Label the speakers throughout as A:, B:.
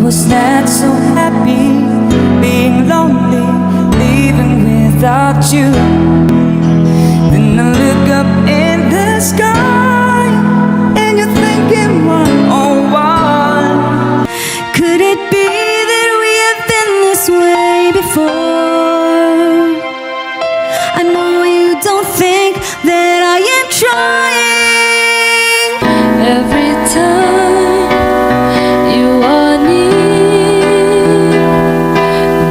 A: was not so happy being lonely, leaving without you. Then I look up in the sky and you're thinking, what, oh what? Could it be that we have been this way before? I know you don't think that I am trying. Every time you are near,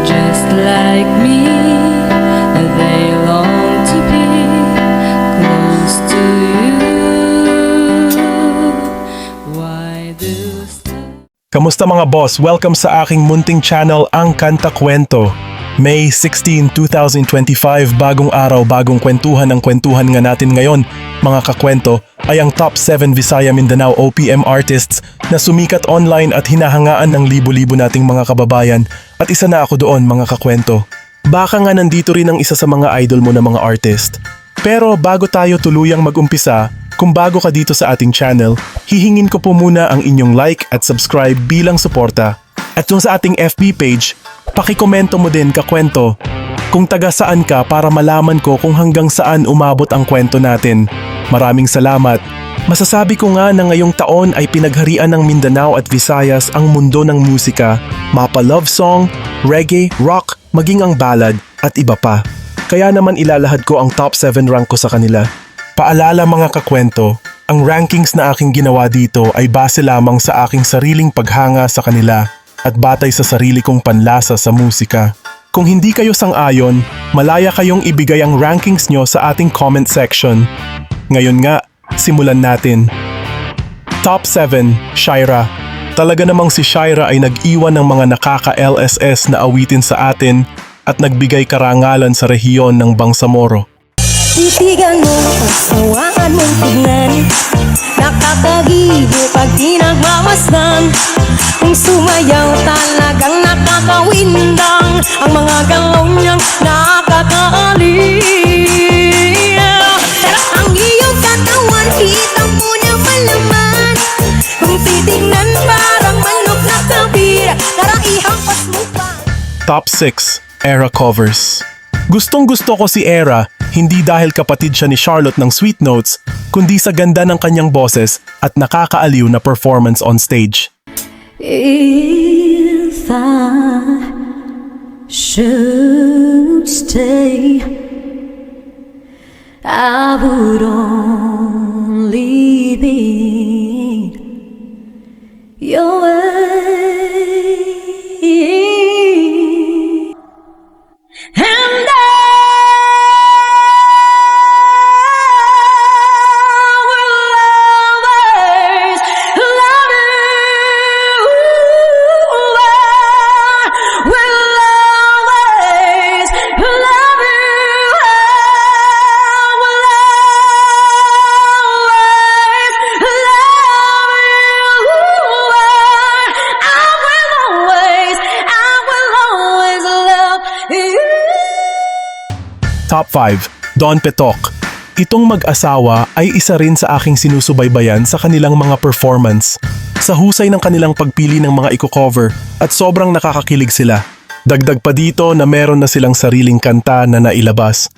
A: just like me, they long to be close to you. Why do
B: Kamusta mga boss? Welcome sa aking munting channel, Ang Kanta Kwento. May 16, 2025, bagong araw, bagong kwentuhan. Ang kwentuhan nga natin ngayon, mga kakwento, ay ang top 7 Visaya Mindanao OPM artists na sumikat online at hinahangaan ng libo-libo nating mga kababayan. At isa na ako doon, mga kakwento. Baka nga nandito rin ang isa sa mga idol mo na mga artist. Pero bago tayo tuluyang mag-umpisa, kung bago ka dito sa ating channel, hihingin ko po muna ang inyong like at subscribe bilang suporta. At yung sa ating FB page, pakikomento mo din kakwento kung taga saan ka para malaman ko kung hanggang saan umabot ang kwento natin. Maraming salamat. Masasabi ko nga na ngayong taon ay pinagharian ng Mindanao at Visayas ang mundo ng musika, mapa love song, reggae, rock, maging ang ballad at iba pa. Kaya naman ilalahad ko ang top 7 rank ko sa kanila. Paalala mga kakwento, ang rankings na aking ginawa dito ay base lamang sa aking sariling paghanga sa kanila at batay sa sarili kong panlasa sa musika. Kung hindi kayo sang-ayon, malaya kayong ibigay ang rankings nyo sa ating comment section. Ngayon nga, simulan natin. Top 7, Shaira. Talaga namang si Shaira ay nag-iwan ng mga nakaka-LSS na awitin sa atin at nagbigay karangalan sa rehiyon ng Bangsamoro.
C: Titigan mo, pasawaan mong tignan, nakakagibo pag di nagmamasdan. Kung sumayaw talagang nakakawindang, ang mga galaw niyang nakakaaliw. Pero ang iyong katawan, kitang mo niya malaman. Kung titignan parang manok na kabira, tara ihampas mo pa.
B: Top 6, Era covers. Gustong-gusto ko si Era, hindi dahil kapatid siya ni Charlotte ng Sweet Notes, kundi sa ganda ng kanyang boses at nakakaaliw na performance on stage.
A: If I should stay, I would only be your way. And I
B: Top 5, Don Petok. Itong mag-asawa ay isa rin sa aking sinusubaybayan sa kanilang mga performance. Sa husay ng kanilang pagpili ng mga i-cover at sobrang nakakakilig sila. Dagdag pa dito na meron na silang sariling kanta na nailabas.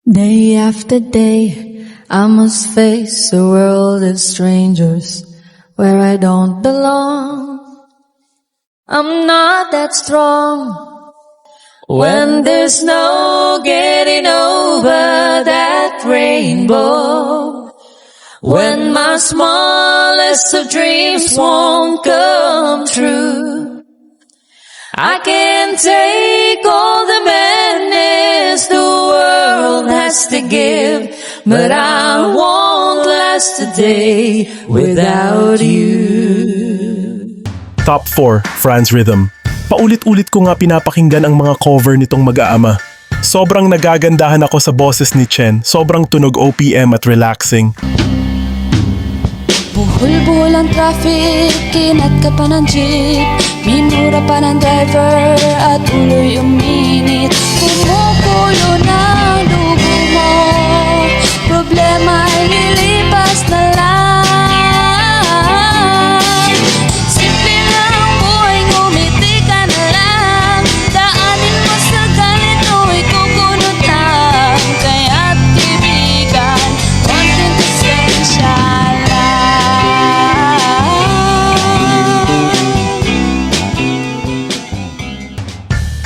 D: Day after day, I must face a world of strangers where I don't belong. I'm not that strong. When there's no getting over that rainbow, when my smallest of dreams won't come true, I can take all the madness the world has to give, but I won't last a day without you.
B: Top 4, Franz Rhythm. Paulit-ulit ko nga pinapakinggan ang mga cover nitong mag-aama. Sobrang nagagandahan ako sa boses ni Chen, sobrang tunog OPM at relaxing.
D: Buhol-buhol ang traffic, kinat ka pa ng jeep, minura pa ng driver at tuloy uminit. Kumukulo na ang dugo mo, problema ay lilipas na lang. Simple lang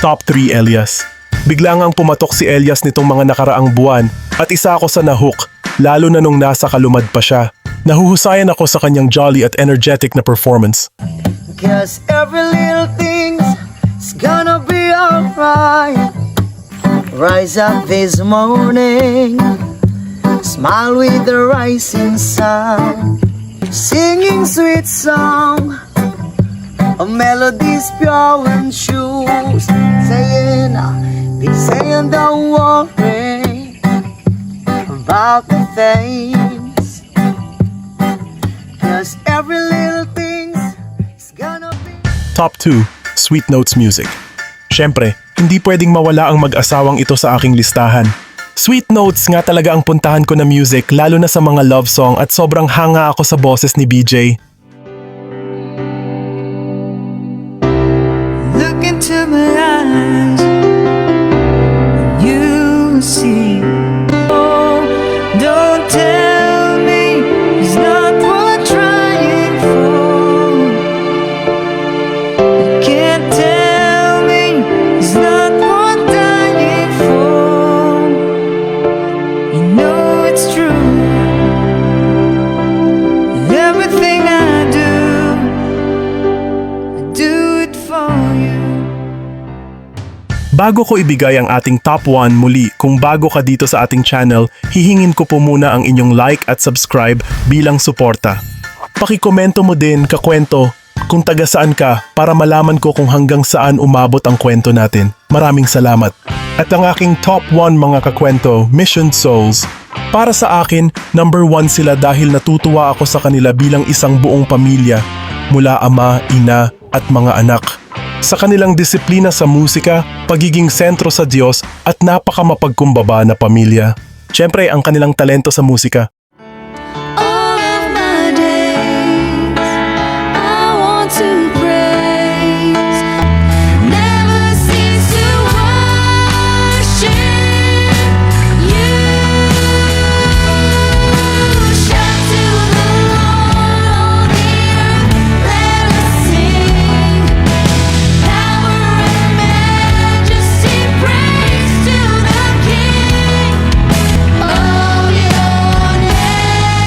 B: Top 3 Elias. Bigla ngang pumatok si Elias nitong mga nakaraang buwan at isa ako sa nahook, lalo na nung nasa kalumad pa siya. Nahuhusayan ako sa kanyang jolly at energetic na performance.
E: Cause every little thing's gonna be alright. Rise up this morning, smile with the rising sun, singing sweet song, a melody's pure and true, saying don't worry about the things, cause every little thing's gonna be.
B: Top 2, Sweet Notes Music. Siyempre, hindi pwedeng mawala ang mag-asawang ito sa aking listahan. Sweet Notes nga talaga ang puntahan ko na music, lalo na sa mga love song, at sobrang hanga ako sa boses ni BJ.
E: Look into my eyes, you see. Oh, don't tell me it's not worth trying for. You can't tell me it's not worth dying for. You know it's true. Everything I do it for you.
B: Bago ko ibigay ang ating top 1 muli, kung bago ka dito sa ating channel, hihingin ko po muna ang inyong like at subscribe bilang suporta. Pakikomento mo din, kakwento, kung taga saan ka para malaman ko kung hanggang saan umabot ang kwento natin. Maraming salamat. At ang aking top 1 mga kakwento, Mission Souls. Para sa akin, number 1 sila dahil natutuwa ako sa kanila bilang isang buong pamilya, mula ama, ina at mga anak. Sa kanilang disiplina sa musika, pagiging sentro sa Diyos at napakamapagkumbaba na pamilya. Siyempre, ang kanilang talento sa musika.
D: All of my days, I want to praise. Never cease to worship you. Shout to the Lord, all the earth, let us sing. Power and majesty, praise to the King. Oh, your name.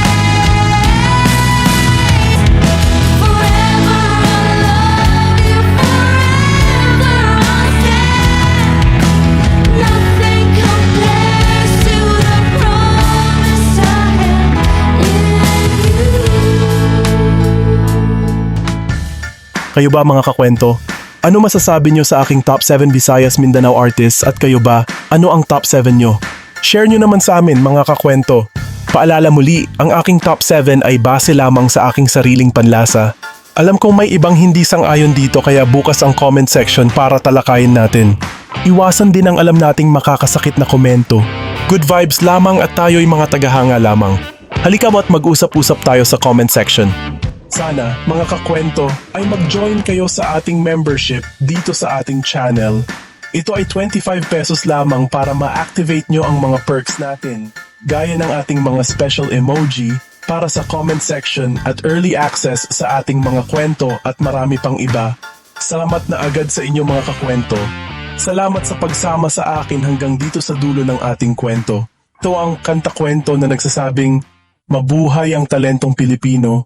D: Forever I'll love you, forever I'll stand. Nothing compares to the promise I have in you.
B: Kayo ba mga kakwento? Ano masasabi nyo sa aking top 7 Visayas Mindanao artists at kayo ba, ano ang top 7 nyo? Share nyo naman sa amin mga kakwento. Paalala muli, ang aking top 7 ay base lamang sa aking sariling panlasa. Alam kong may ibang hindi sang-ayon dito kaya bukas ang comment section para talakayin natin. Iwasan din ang alam nating makakasakit na komento. Good vibes lamang at tayo'y mga tagahanga lamang. Halika mo at mag-usap-usap tayo sa comment section. Sana, mga kakwento, ay mag-join kayo sa ating membership dito sa ating channel. Ito ay 25 pesos lamang para ma-activate nyo ang mga perks natin, gaya ng ating mga special emoji para sa comment section at early access sa ating mga kwento at marami pang iba. Salamat na agad sa inyo mga kakwento. Salamat sa pagsama sa akin hanggang dito sa dulo ng ating kwento. Ito ang kanta kwento na nagsasabing, mabuhay ang talentong Pilipino,